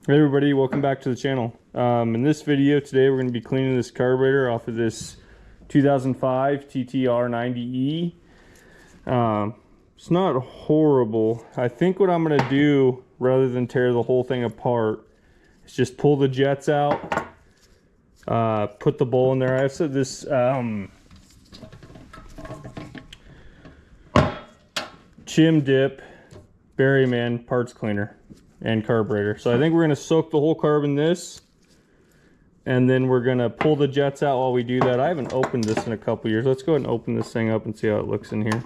Hey everybody, welcome back to the channel. In this video today we're going to be cleaning this carburetor off of this 2005 TTR90E. It's not horrible. I think what I'm going to do, rather than tear the whole thing apart, is just pull the jets out, put the bowl in there. I have said this Chim Dip Berryman parts cleaner and carburetor. So I think we're going to soak the whole carb in this, and then we're going to pull the jets out while we do that. I haven't opened this in a couple years. Let's go ahead and open this thing up and see how it looks in here.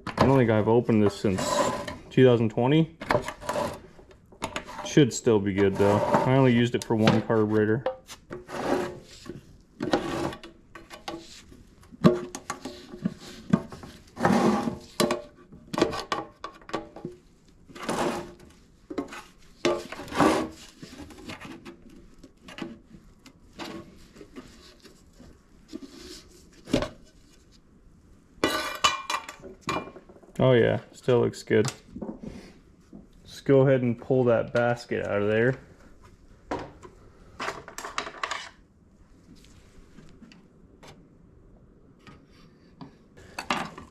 I don't think I've opened this since 2020. Should still be good though. I only used it for one carburetor. Oh yeah, still looks good. Let's go ahead and pull that basket out of there.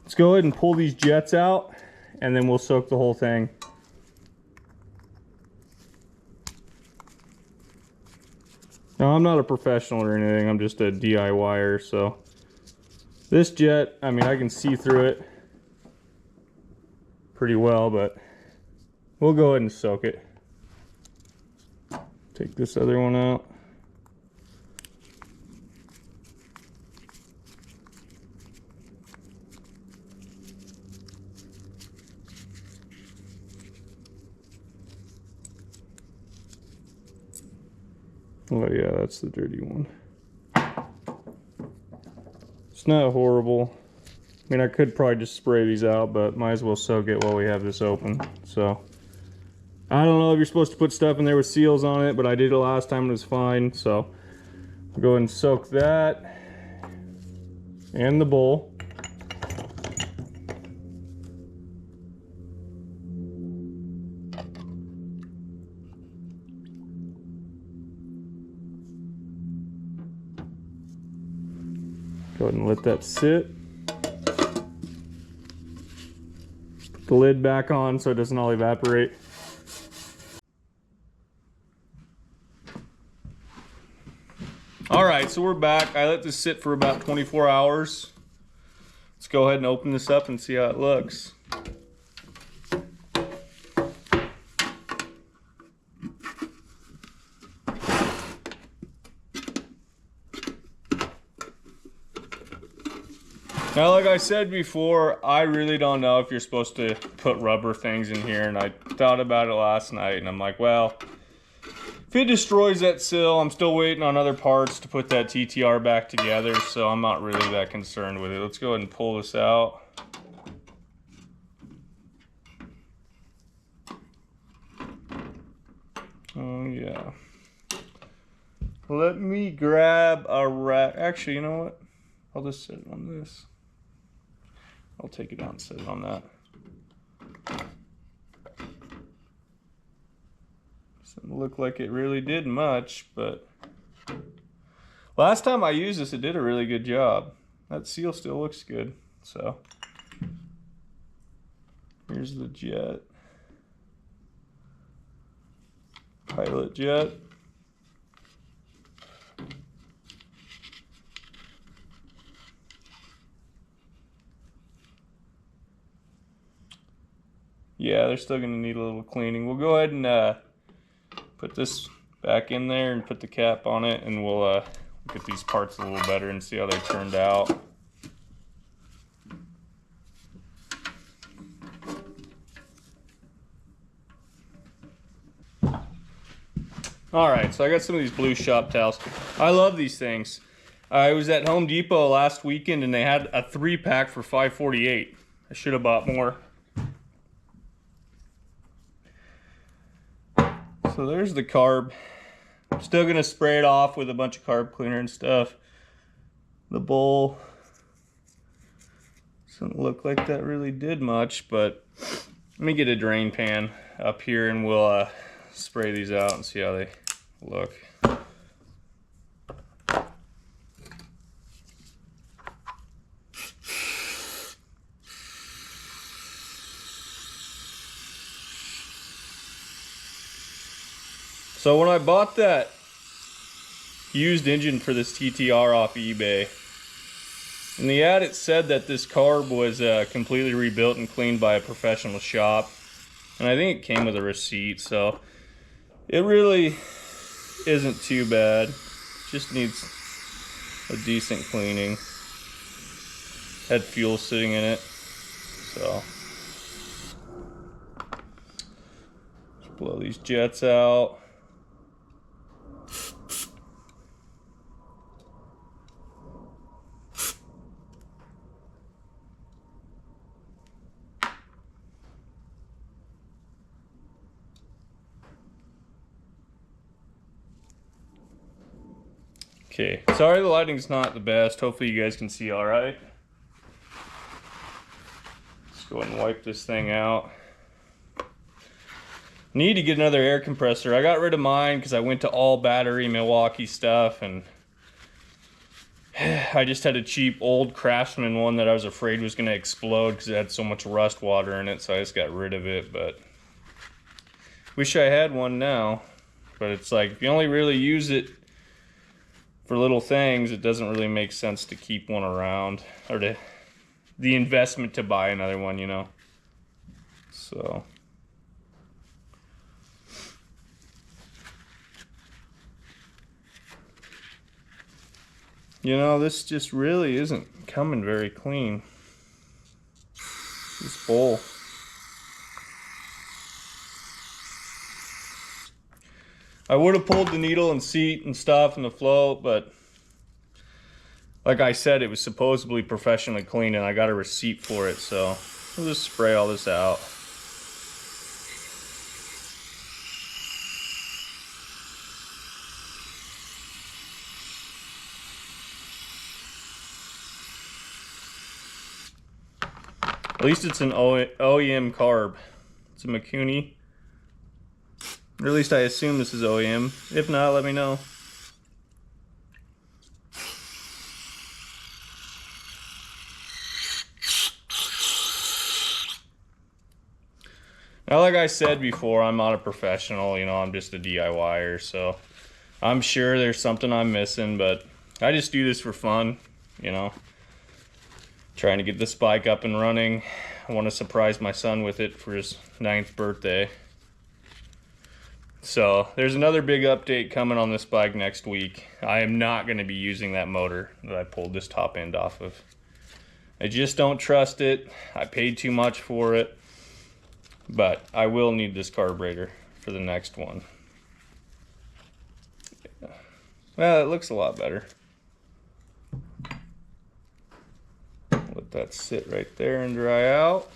Let's go ahead and pull these jets out, and then we'll soak the whole thing. Now, I'm not a professional or anything, I'm just a DIYer, so this jet, I mean, I can see through it pretty well, but we'll go ahead and soak it. Take this other one out. Oh yeah, that's the dirty one. It's not horrible. I mean, I could probably just spray these out, but might as well soak it while we have this open. So, I don't know if you're supposed to put stuff in there with seals on it, but I did it last time and it was fine. So, I'll go ahead and soak that and the bowl. Go ahead and let that sit. The lid back on so it doesn't all evaporate. Alright, so we're back. I let this sit for about 24 hours. Let's go ahead and open this up and see how it looks. Now, like I said before, I really don't know if you're supposed to put rubber things in here, and I thought about it last night, and I'm like, well, if it destroys that sill, I'm still waiting on other parts to put that TTR back together, so I'm not really that concerned with it. Let's go ahead and pull this out. Oh, yeah. Let me grab a rack. Actually, you know what? I'll just sit on this. I'll take it out and set it on that. Doesn't look like it really did much, but last time I used this, it did a really good job. That seal still looks good. So here's the jet. Pilot jet. Yeah, they're still going to need a little cleaning. We'll go ahead and put this back in there and put the cap on it, and we'll look at these parts a little better and see how they turned out. Alright, so I got some of these blue shop towels. I love these things. I was at Home Depot last weekend and they had a 3-pack for $5.48. I should have bought more. So there's the carb. I'm still gonna spray it off with a bunch of carb cleaner and stuff. The bowl doesn't look like that really did much, but let me get a drain pan up here and we'll spray these out and see how they look. So when I bought that used engine for this TTR off eBay, in the ad it said that this carb was completely rebuilt and cleaned by a professional shop, and I think it came with a receipt, so it really isn't too bad. Just needs a decent cleaning. Had fuel sitting in it, so just blow these jets out. Okay, sorry the lighting's not the best. Hopefully you guys can see all right. Let's go ahead and wipe this thing out. Need to get another air compressor. I got rid of mine because I went to all battery Milwaukee stuff, and I just had a cheap old Craftsman one that I was afraid was going to explode because it had so much rust water in it, so I just got rid of it. But wish I had one now. But it's like, if you only really use it for little things, it doesn't really make sense to keep one around, or the investment to buy another one, you know. So you know, this just really isn't coming very clean, this bowl. I would have pulled the needle and seat and stuff and the float, but like I said, it was supposedly professionally cleaned and I got a receipt for it, so we'll just spray all this out. At least it's an OEM carb. It's a Mikuni. Or at least I assume this is OEM. If not, let me know. Now, like I said before, I'm not a professional, you know, I'm just a DIYer, so I'm sure there's something I'm missing, but I just do this for fun, you know. Trying to get this bike up and running. I want to surprise my son with it for his 9th birthday. So there's another big update coming on this bike next week. I am not going to be using that motor that I pulled this top end off of. I just don't trust it. I paid too much for it. But I will need this carburetor for the next one. Yeah. Well, it looks a lot better. Let that sit right there and dry out.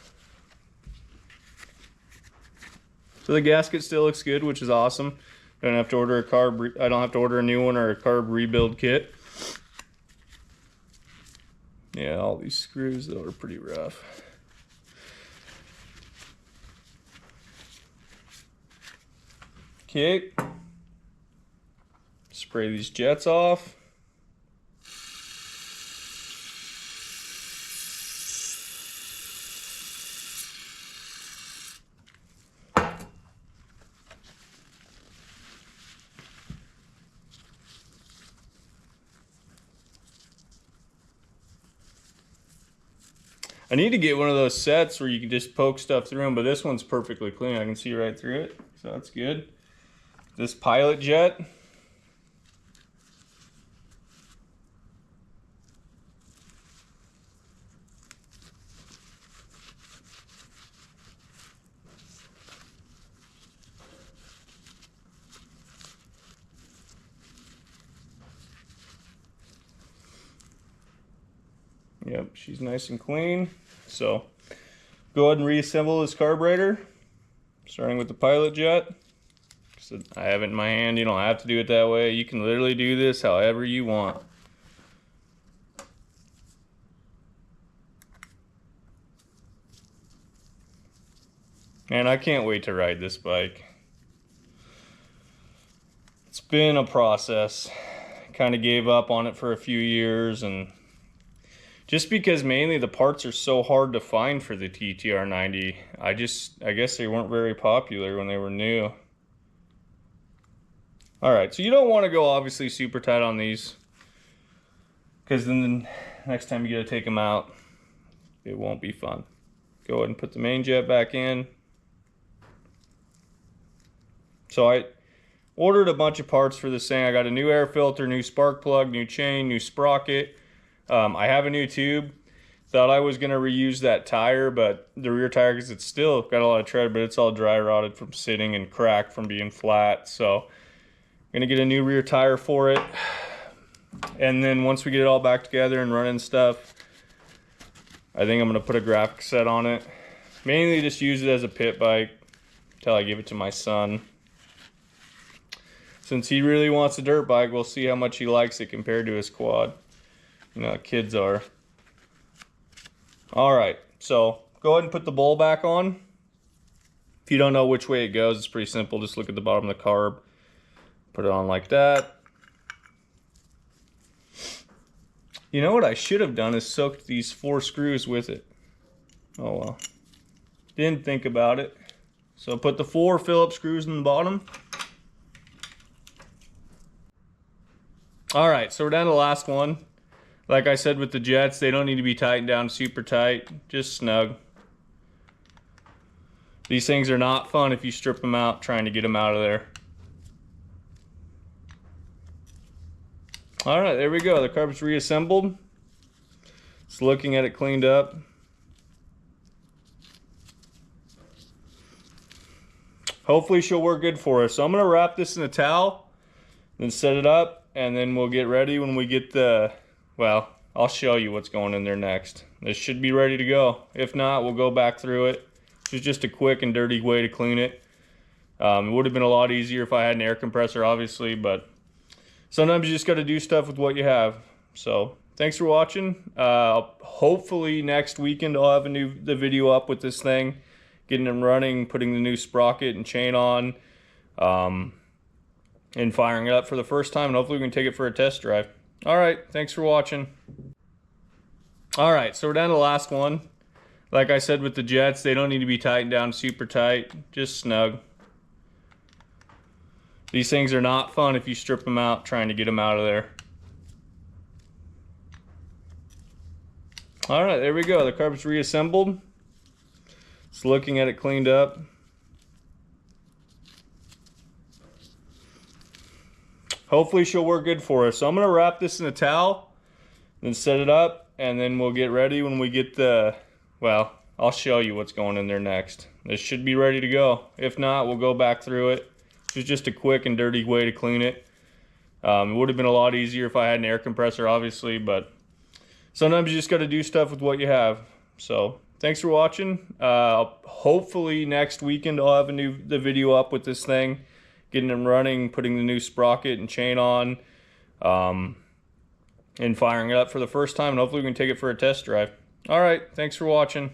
So the gasket still looks good, which is awesome. Don't have to order a carb. I don't have to order a new one or a carb rebuild kit. Yeah, all these screws though are pretty rough. Okay. Spray these jets off. I need to get one of those sets where you can just poke stuff through them, but this one's perfectly clean. I can see right through it, so that's good. This pilot jet. Yep, she's nice and clean. So go ahead and reassemble this carburetor, starting with the pilot jet. So I have it in my hand. You don't have to do it that way. You can literally do this however you want. Man, I can't wait to ride this bike. It's been a process. Kind of gave up on it for a few years, and just because mainly the parts are so hard to find for the TTR90. I guess they weren't very popular when they were new. All right, so you don't want to go obviously super tight on these, because then the next time you get to take them out, it won't be fun. Go ahead and put the main jet back in. So I ordered a bunch of parts for this thing. I got a new air filter, new spark plug, new chain, new sprocket. I have a new tube. Thought I was going to reuse that tire, but the rear tire, because it's still got a lot of tread, but it's all dry rotted from sitting and cracked from being flat. So I'm going to get a new rear tire for it. And then once we get it all back together and running stuff, I think I'm going to put a graphic set on it. Mainly just use it as a pit bike until I give it to my son. Since he really wants a dirt bike, we'll see how much he likes it compared to his quad. You know how kids are. Alright, so go ahead and put the bowl back on. If you don't know which way it goes, it's pretty simple. Just look at the bottom of the carb. Put it on like that. You know what I should have done is soaked these 4 screws with it. Oh well. Didn't think about it. So put the 4 Phillips screws in the bottom. Alright, so we're down to the last one. Like I said with the jets, they don't need to be tightened down super tight, just snug. These things are not fun if you strip them out trying to get them out of there. Alright, there we go. The carb's reassembled. Just looking at it cleaned up. Hopefully she'll work good for us. So I'm going to wrap this in a towel, then set it up, and then we'll get ready when we get the... Well, I'll show you what's going in there next. This should be ready to go. If not, we'll go back through it. It's just a quick and dirty way to clean it. It would have been a lot easier if I had an air compressor, obviously, but sometimes you just got to do stuff with what you have. So, thanks for watching. Hopefully next weekend I'll have the video up with this thing, getting it running, putting the new sprocket and chain on, and firing it up for the first time, and hopefully we can take it for a test drive. Alright, thanks for watching. Alright, so we're down to the last one. Like I said with the jets, they don't need to be tightened down super tight, just snug. These things are not fun if you strip them out trying to get them out of there. Alright, there we go. The carb's reassembled. Just looking at it cleaned up. Hopefully she'll work good for us. So I'm going to wrap this in a towel, then set it up, and then we'll get ready when we get the... Well, I'll show you what's going in there next. This should be ready to go. If not, we'll go back through it. It's just a quick and dirty way to clean it. It would have been a lot easier if I had an air compressor, obviously, but sometimes you just got to do stuff with what you have. So thanks for watching. Hopefully next weekend I'll have the video up with this thing, getting it running, putting the new sprocket and chain on, and firing it up for the first time, and hopefully we can take it for a test drive. Alright, thanks for watching.